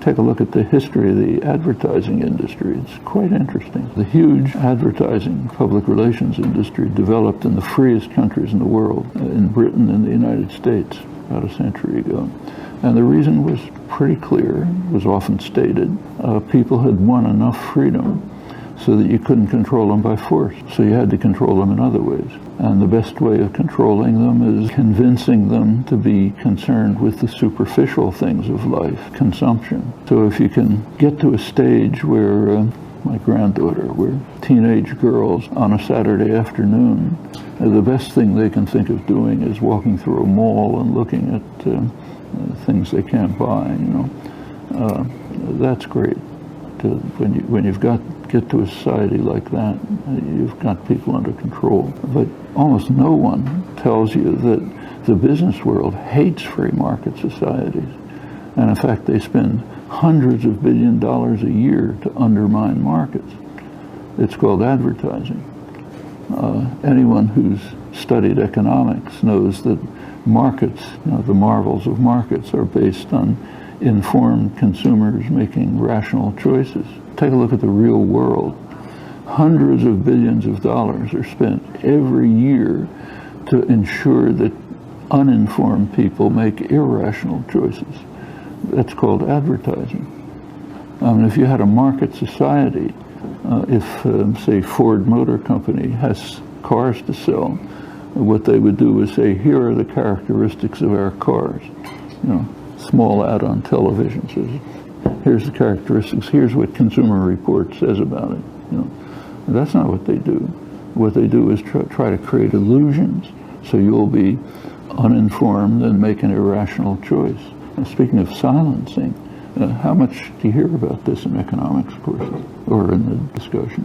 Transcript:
take a look at the history of the advertising industry. It's quite interesting. The huge advertising public relations industry developed in the freest countries in the world, in Britain and the United States, about a century ago. And the reason was pretty clear, was often stated. People had won enough freedom so that you couldn't control them by force. So you had to control them in other ways. And the best way of controlling them is convincing them to be concerned with the superficial things of life, consumption. So if you can get to a stage where, my granddaughter, where teenage girls on a Saturday afternoon, the best thing they can think of doing is walking through a mall and looking at things they can't buy, that's great. When you've get to a society like that, you've got people under control. But almost no one tells you that the business world hates free market societies. And in fact, they spend hundreds of billions of dollars a year to undermine markets. It's called advertising. Anyone who's studied economics knows that markets, the marvels of markets, are based on informed consumers making rational choices. Take a look at the real world. Hundreds of billions of dollars are spent every year to ensure that uninformed people make irrational choices. That's called advertising. If you had a market society, if, say, Ford Motor Company has cars to sell, what they would do is say, here are the characteristics of our cars. Small ad on television says, here's the characteristics, here's what Consumer Report says about it. That's not what they do. What they do is try to create illusions so you'll be uninformed and make an irrational choice. And speaking of silencing, how much do you hear about this in economics courses or in the discussion?